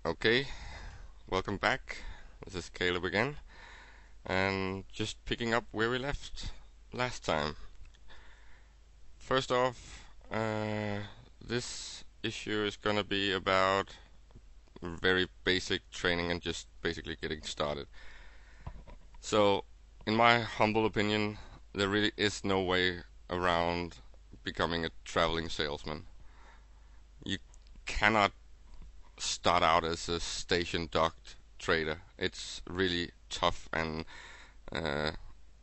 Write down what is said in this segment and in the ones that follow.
Okay, welcome back. This is Caleb again, and just picking up where we left last time. First off, this issue is gonna be about very basic training and just basically getting started. So, in my humble opinion, there really is no way around becoming a traveling salesman. You cannot start out as a station docked trader. It's really tough, and uh,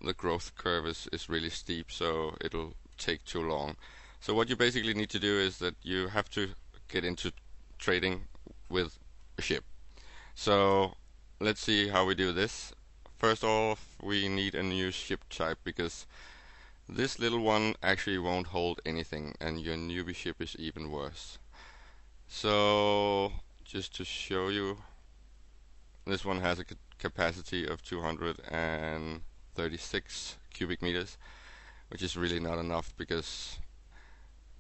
the growth curve is really steep, so it'll take too long. So what you basically need to do is that you have to get into trading with a ship. So let's see how we do this. First off, we need a new ship type because this little one actually won't hold anything, and your newbie ship is even worse. So just to show you, this one has a capacity of 236 cubic meters, which is really not enough because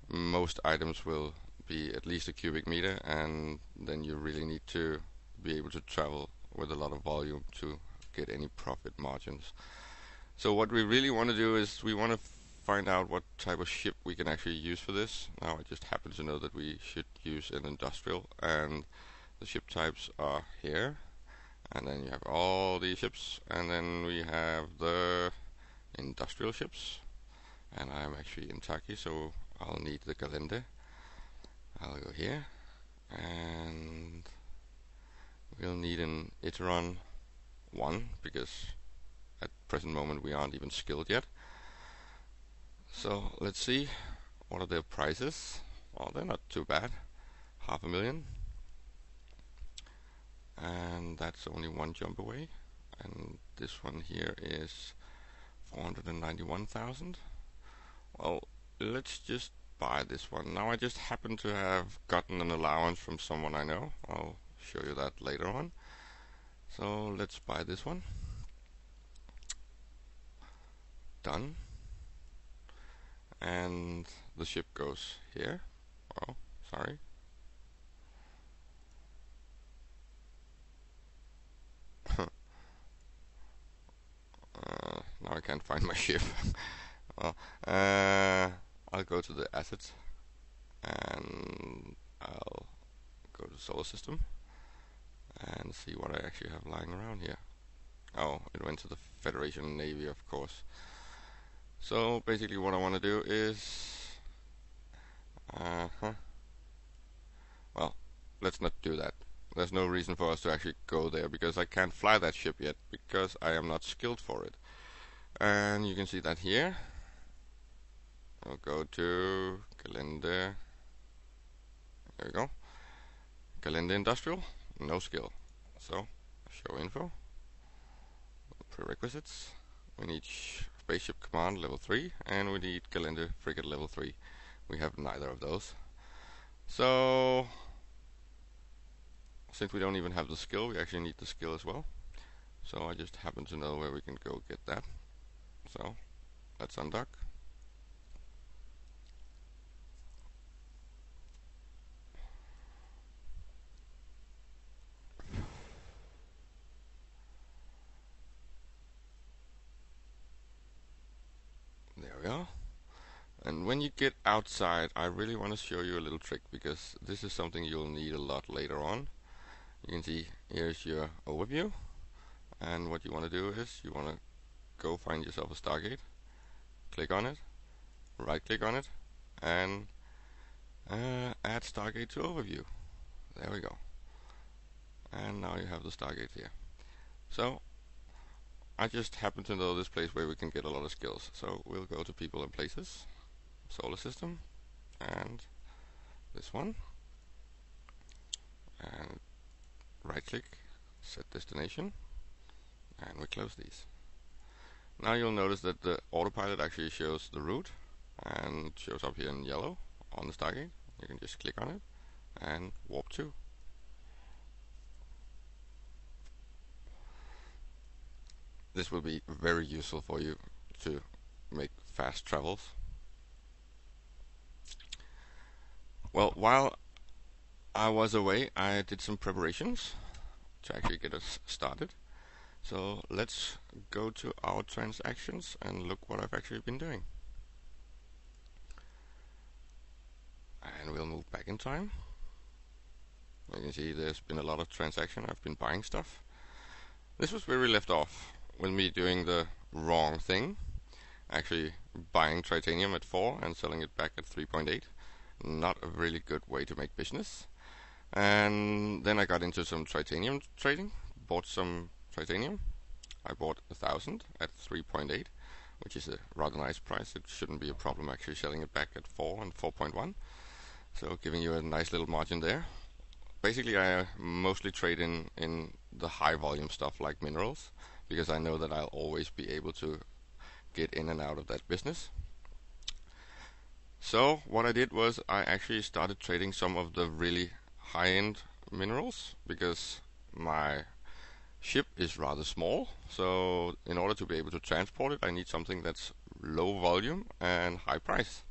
most items will be at least a cubic meter, and then you really need to be able to travel with a lot of volume to get any profit margins. So what we really want to do is we want to find out what type of ship we can actually use for this. Now I just happen to know that we should use an industrial, and the ship types are here. And then you have all these ships, and then we have the industrial ships. And I'm actually in Turkey, so I'll need the Galende. I'll go here, and we'll need an Iteron 1 because at present moment we aren't even skilled yet. So let's see, what are their prices? Well, they're not too bad. 500,000, and that's only one jump away. And this one here is 491,000. Well, let's just buy this one. Now I just happen to have gotten an allowance from someone I know. I'll show you that later on. So let's buy this one. Done. And the ship goes here. Oh, sorry. Now I can't find my ship. Well, I'll go to the assets, and I'll go to solar system and see what I actually have lying around here. Oh, it went to the Federation Navy, of course. So basically what I want to do is well, let's not do that. There's no reason for us to actually go there because I can't fly that ship yet because I am not skilled for it. And you can see that here. I'll go to Galende. There we go. Galende Industrial, no skill. So, show info. Prerequisites. We need Spaceship Command level 3, and we need Galende Frigate level 3. We have neither of those. So, since we don't even have the skill, we actually need the skill as well. So I just happen to know where we can go get that. So, let's undock. There we are. And when you get outside, I really want to show you a little trick because this is something you'll need a lot later on. You can see here's your overview, and what you want to do is you want to go find yourself a Stargate, click on it, right click on it, and add Stargate to overview. There we go. And now you have the Stargate here. So I just happen to know this place where we can get a lot of skills. So we'll go to people and places, solar system, and this one, and right click, set destination, and we close these. Now you'll notice that the autopilot actually shows the route and shows up here in yellow on the Stargate. You can just click on it and warp to. This will be very useful for you to make fast travels. Well, while I was away, I did some preparations to actually get us started. So let's go to our transactions and look what I've actually been doing. And we'll move back in time. You can see there's been a lot of transaction. I've been buying stuff. This was where we left off, with me doing the wrong thing. Actually buying titanium at 4 and selling it back at 3.8. Not a really good way to make business. And then I got into some titanium trading. Bought some titanium. I bought 1,000 at 3.8, which is a rather nice price. It shouldn't be a problem actually selling it back at 4 and 4.1. So giving you a nice little margin there. Basically, I mostly trade in the high volume stuff like minerals, because I know that I'll always be able to get in and out of that business. So what I did was I actually started trading some of the really high-end minerals, because my ship is rather small. So in order to be able to transport it, I need something that's low volume and high price.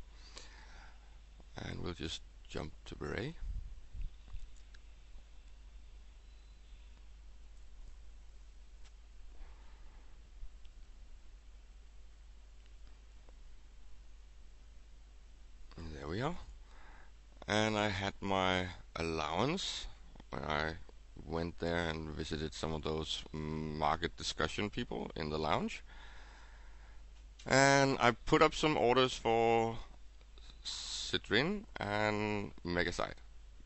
And we'll just jump to Beret. There we are. And I had my allowance when I went there and visited some of those market discussion people in the lounge. And I put up some orders for Citrin and Megasite,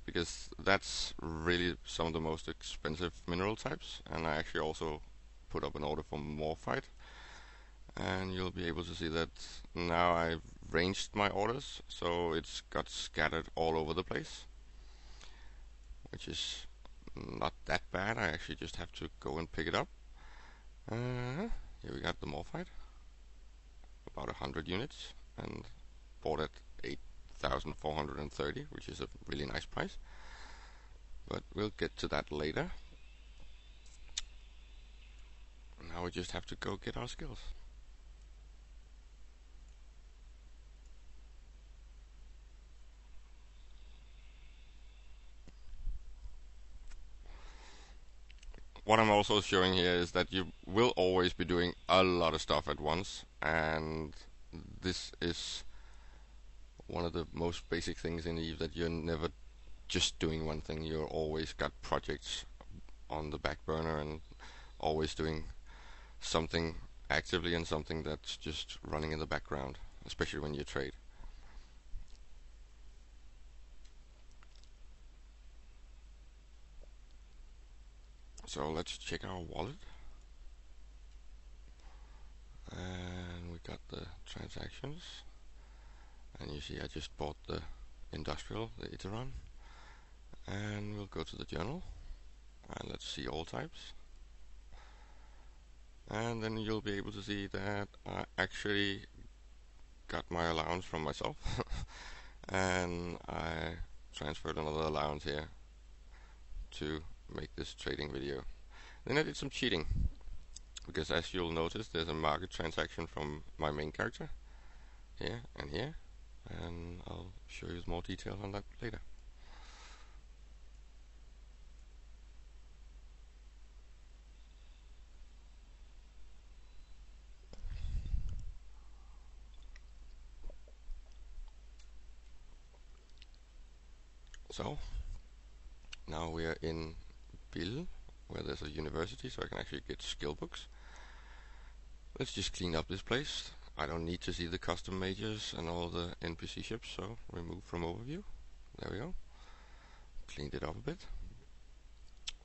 because that's really some of the most expensive mineral types. And I actually also put up an order for Morphite. And you'll be able to see that now I've ranged my orders, so it's got scattered all over the place, which is not that bad. I actually just have to go and pick it up. Here we got the Morphite, about 100 units, and bought at 8,430, which is a really nice price. But we'll get to that later. Now we just have to go get our skills. What I'm also showing here is that you will always be doing a lot of stuff at once, and this is one of the most basic things in Eve, that you're never just doing one thing. You're always got projects on the back burner and always doing something actively and something that's just running in the background, especially when you trade. So let's check our wallet. And we got the transactions. And you see I just bought the industrial, the Iteron. And we'll go to the journal. And let's see all types. And then you'll be able to see that I actually got my allowance from myself. And I transferred another allowance here to make this trading video. Then I did some cheating, because as you'll notice, there's a market transaction from my main character here and here, and I'll show you more detail on that later. So now we are in Bill, where there's a university, so I can actually get skill books. Let's just clean up this place. I don't need to see the custom majors and all the NPC ships, so remove from overview. There we go. Cleaned it up a bit.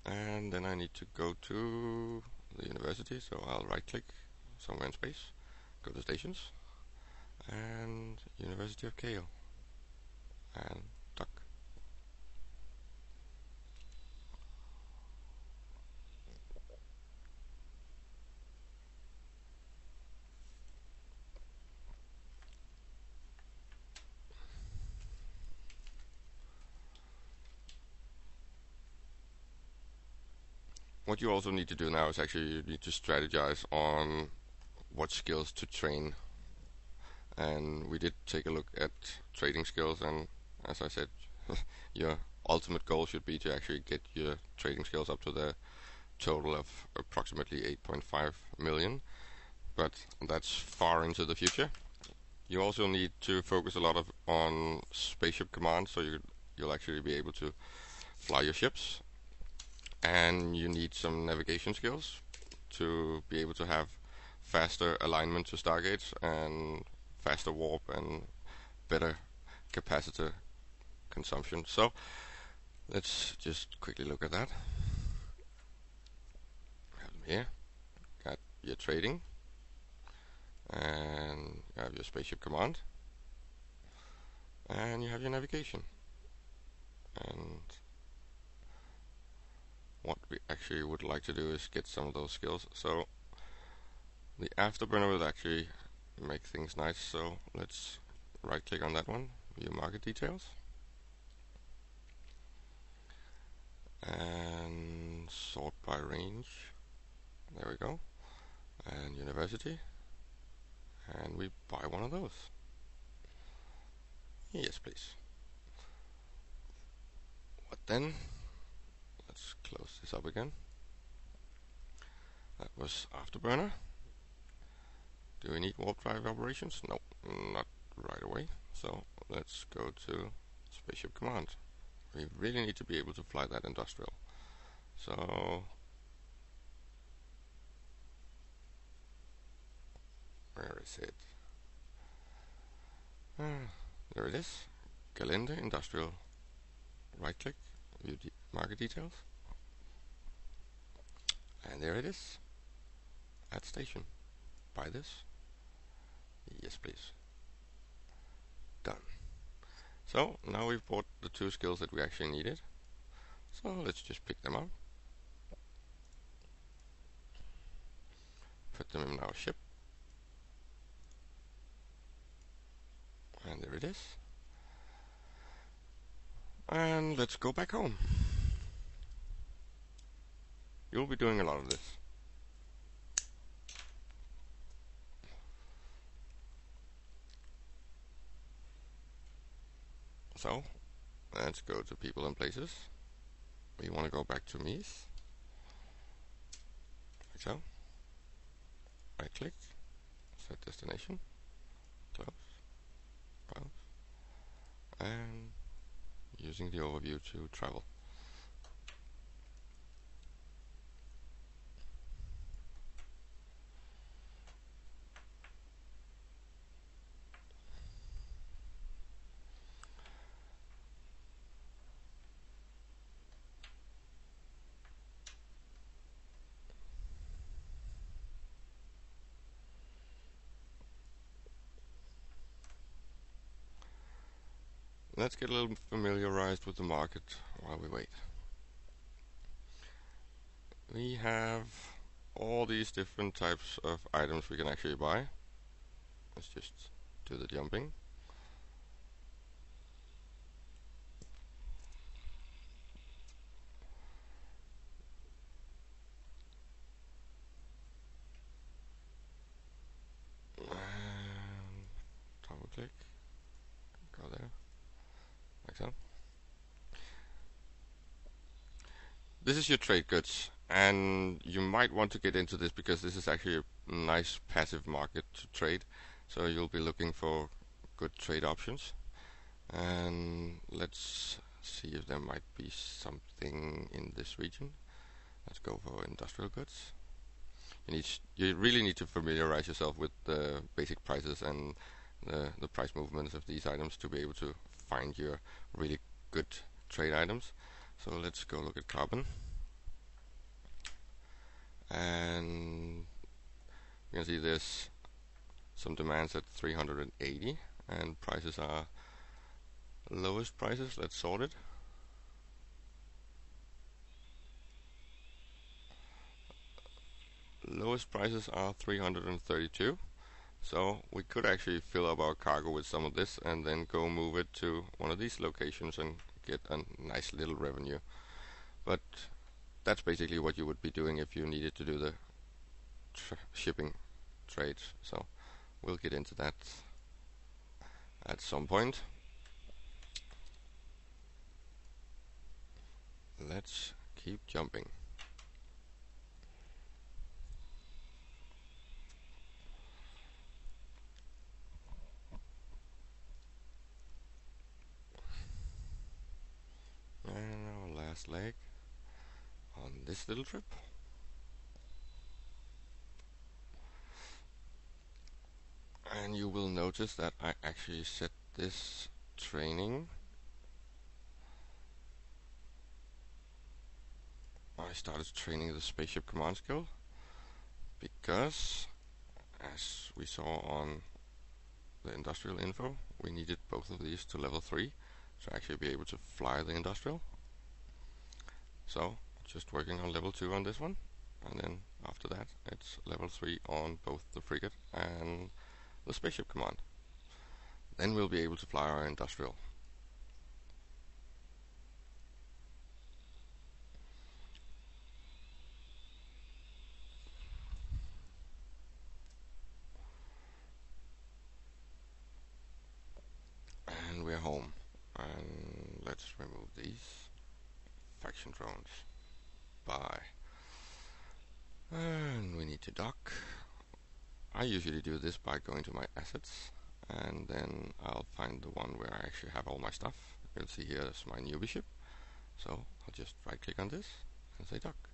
And then I need to go to the university, so I'll right click somewhere in space, go to stations, and University of Kale, and duck. What you also need to do now is actually you need to strategize on what skills to train. And we did take a look at trading skills, and as I said, you're ultimate goal should be to actually get your trading skills up to the total of approximately 8.5 million, but that's far into the future. You also need to focus a lot on spaceship command, so you'll actually be able to fly your ships, and you need some navigation skills to be able to have faster alignment to stargates and faster warp and better capacitor consumption. So let's just quickly look at that. Have them here. Got your trading, and you have your spaceship command, and you have your navigation. And what we actually would like to do is get some of those skills. So the afterburner will actually make things nice. So let's right click on that one, view market details, and sort by range. There we go. And university, and we buy one of those. Yes, please. What then? Let's close this up again. That was afterburner. Do we need warp drive operations? No, not right away. So let's go to spaceship command. We really need to be able to fly that industrial. So where is it? There it is. Calendar industrial. Right click, view market details, and there it is. Add station. Buy this. Yes, please. Done. So now we've bought the two skills that we actually needed. So let's just pick them up, put them in our ship, and there it is. And let's go back home. You'll be doing a lot of this. So let's go to people and places. We want to go back to Mies. Like so. Right click, set destination, close, close, and using the overview to travel. Let's get a little familiarized with the market while we wait. We have all these different types of items we can actually buy. Let's just do the jumping. And double click, go there, like so. This is your trade goods, and you might want to get into this because this is actually a nice passive market to trade. So you'll be looking for good trade options. And let's see if there might be something in this region. Let's go for industrial goods. You really need to familiarize yourself with the basic prices and the price movements of these items to be able to find your really good trade items. So let's go look at carbon, and you can see there's some demands at 380 and prices are lowest prices. Let's sort it. Lowest prices are 332, so we could actually fill up our cargo with some of this and then go move it to one of these locations and get a nice little revenue. But that's basically what you would be doing if you needed to do the shipping trades. So we'll get into that at some point. let's keep jumping. And our last leg on this little trip. And you will notice that I actually set this training. I started training the spaceship command skill because, as we saw on the industrial info, we needed both of these to level 3 to actually be able to fly the industrial. So just working on level 2 on this one, and then after that it's level 3 on both the frigate and the spaceship command. Then we'll be able to fly our industrial. And we're home. And let's remove these faction drones. Bye. And we need to dock. I usually do this by going to my assets, and then I'll find the one where I actually have all my stuff. You'll see here is my newbie ship. So I'll just right click on this and say dock.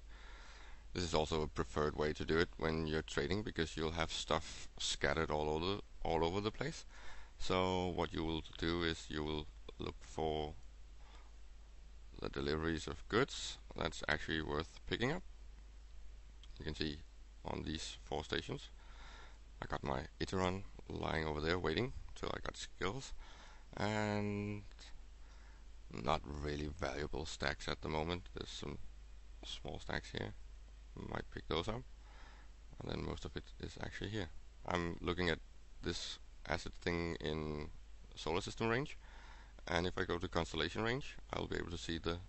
This is also a preferred way to do it when you're trading, because you'll have stuff scattered all over the place. So what you will do is you will look for the deliveries of goods that's actually worth picking up. You can see on these 4 stations I got my Iteron lying over there waiting till I got skills, and not really valuable stacks at the moment. There's some small stacks here, might pick those up, and then most of it is actually here. I'm looking at this asset thing in solar system range, and if I go to constellation range, I'll be able to see the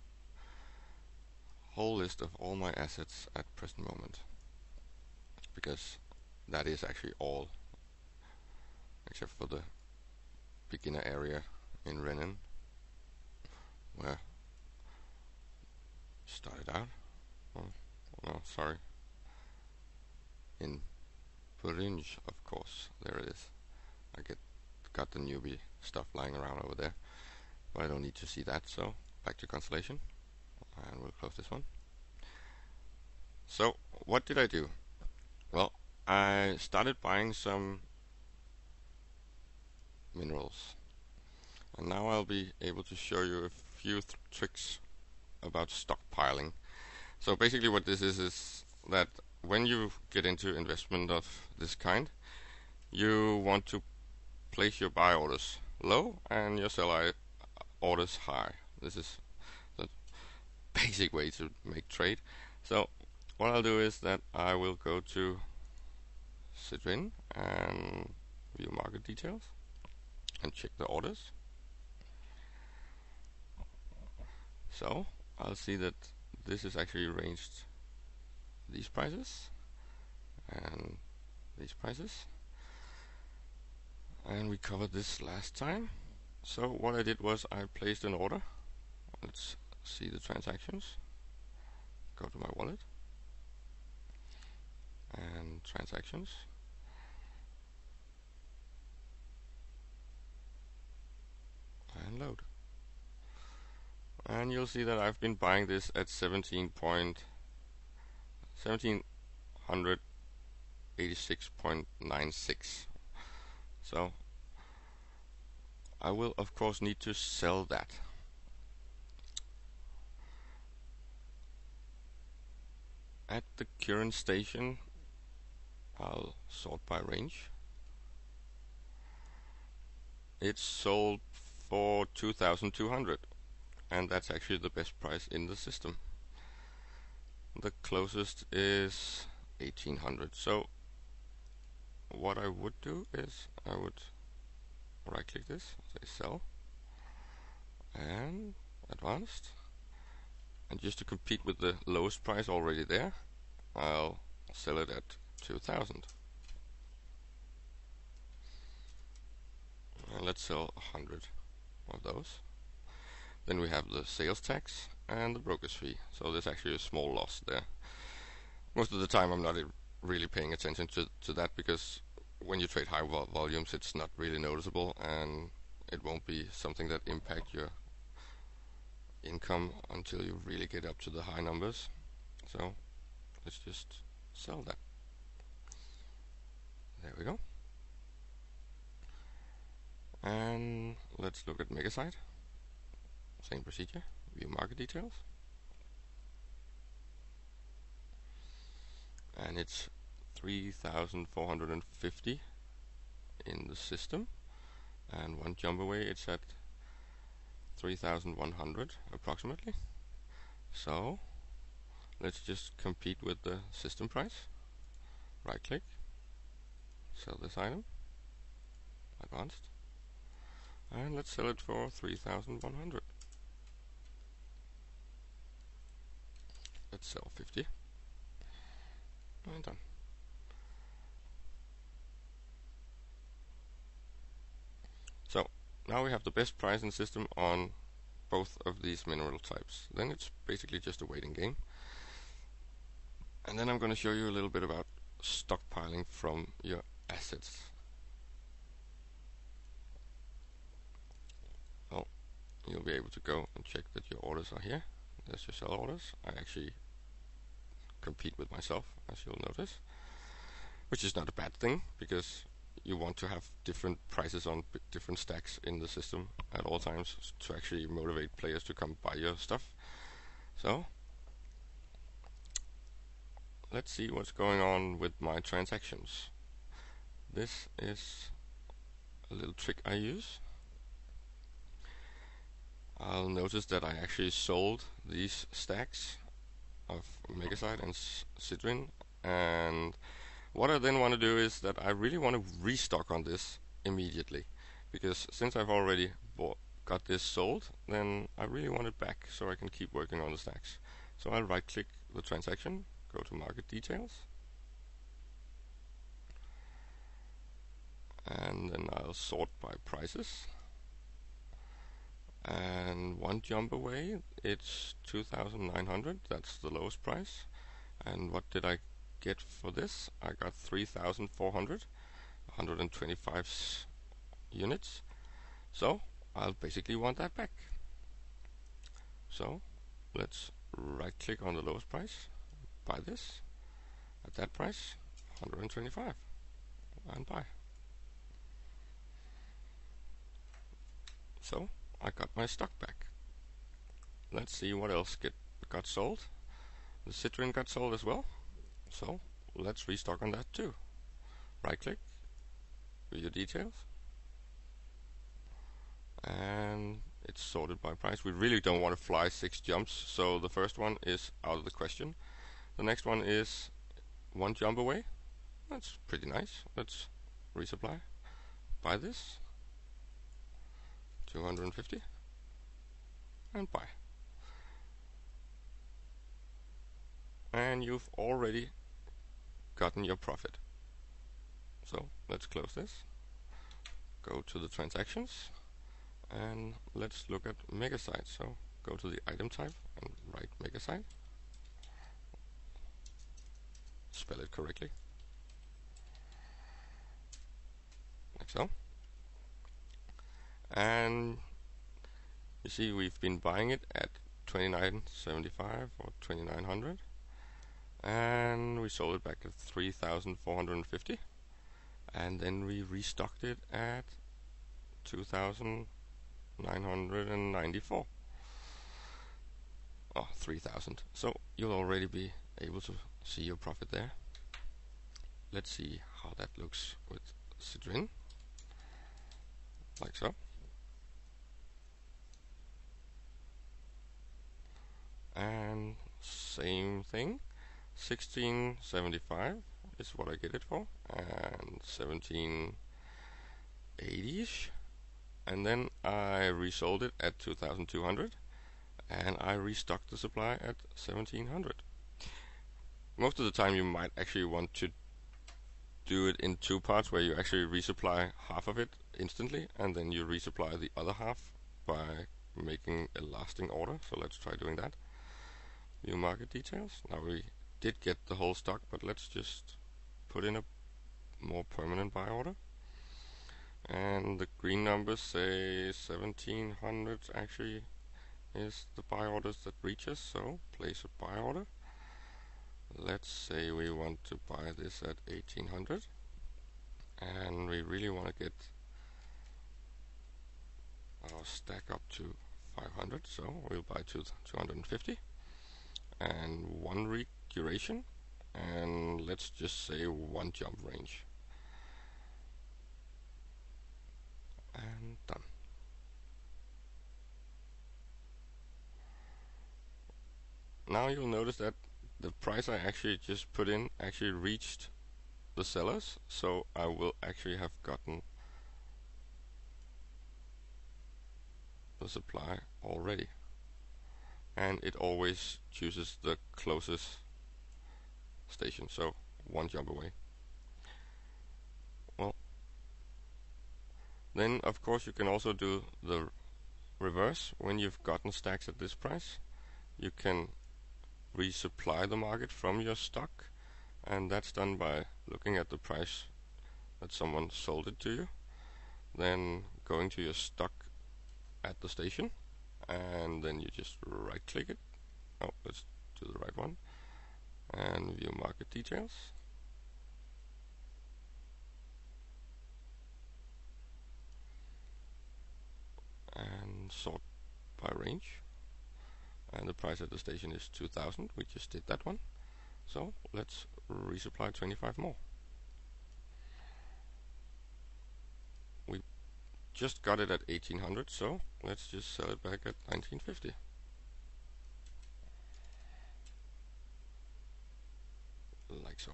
whole list of all my assets at present moment, because that is actually all except for the beginner area in Renan where started out. Oh, no, sorry. In Purinj, of course, there it is. I got the newbie stuff lying around over there, but I don't need to see that, so back to Constellation, and we'll close this one. So, what did I do? Well, I started buying some minerals, and now I'll be able to show you a few tricks about stockpiling. So basically what this is that when you get into investment of this kind, you want to place your buy orders low and your sell orders high. This is the basic way to make trade. So what I'll do is that I will go to Citrin and view market details and check the orders. So I'll see that this is actually arranged these prices and these prices, and we covered this last time. So what I did was I placed an order. Let's see the transactions. Go to my wallet and transactions, and load. And you'll see that I've been buying this at 1786.96. So I will of course need to sell that. At the current station, I'll sort by range. It's sold for 2,200, and that's actually the best price in the system. The closest is 1,800. So what I would do is I would right click this, say sell, and advanced, and just to compete with the lowest price already there, I'll sell it at 2,000. And let's sell 100 of those. Then we have the sales tax, and the broker's fee. So there's actually a small loss there. Most of the time I'm not really paying attention to that, because when you trade high volumes it's not really noticeable, and it won't be something that impact your income until you really get up to the high numbers. So let's just sell that. There we go. And let's look at Megasite. Same procedure. View market details. And it's 3,450 in the system. And one jump away it's at 3,100 approximately. So let's just compete with the system price. Right click. Sell this item. Advanced. And let's sell it for 3,100. Let's sell 50. And done. So now we have the best price in system on both of these mineral types. Then it's basically just a waiting game. And then I'm going to show you a little bit about stockpiling from your assets. Well, you'll be able to go and check that your orders are here. There's your sell orders. I actually compete with myself, as you'll notice, which is not a bad thing, because you want to have different prices on different stacks in the system at all times to actually motivate players to come buy your stuff. So let's see what's going on with my transactions. This is a little trick I use. I'll notice that I actually sold these stacks of Megasite and Citrin, and what I then want to do is that I really want to restock on this immediately, because since I've already got this sold, then I really want it back so I can keep working on the stacks. So I'll right click the transaction, go to market details, and then I'll sort by prices. And one jump away it's 2,900, that's the lowest price. And what did I get for this? I got 3,400, 125 units. So I'll basically want that back. So let's right click on the lowest price, buy this at that price, 125, and buy. So I got my stock back. Let's see what else got sold. The Citrin got sold as well, so let's restock on that too. Right click, view details, and it's sorted by price. We really don't want to fly 6 jumps, so the first one is out of the question. The next one is one jump away. That's pretty nice. Let's resupply. Buy this, 250, and buy. And you've already gotten your profit. So let's close this, go to the transactions, and let's look at Megasite. So go to the item type and write Megasite, spell it correctly, like so. And you see we've been buying it at 29.75 or 2,900, and we sold it back at 3,450, and then we restocked it at 2,994. Oh, 3,000. So you'll already be able to see your profit there. Let's see how that looks with Citrin, like so. And same thing, 1675 is what I get it for, and 1780ish, and then I resold it at 2,200, and I restocked the supply at 1,700. Most of the time you might actually want to do it in 2 parts, where you actually resupply half of it instantly, and then you resupply the other half by making a lasting order. So let's try doing that. View market details. Now we did get the whole stock, but let's just put in a more permanent buy order. And the green numbers say 1700 actually is the buy orders that reaches, so place a buy order. Let's say we want to buy this at 1800, and we really want to get our stack up to 500, so we'll buy 250 and 1 week duration, and let's just say 1 jump range, and done. Now you'll notice that the price I actually just put in actually reached the sellers, so I will actually have gotten the supply already, and it always chooses the closest station, so 1 jump away. Well, then of course you can also do the reverse. When you've gotten stacks at this price, you can resupply the market from your stock, and that's done by looking at the price that someone sold it to you, then going to your stock at the station, and then you just right click it. Oh, let's do the right one, and view market details, and sort by range, and the price at the station is 2000. We just did that one, so let's resupply 25 more. We just got it at 1800, so let's just sell it back at 1950, like so.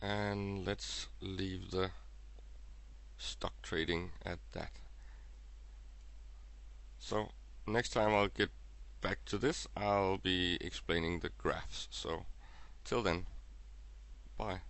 And let's leave the stock trading at that. So next time I'll get back to this, I'll be explaining the graphs. So till then, bye.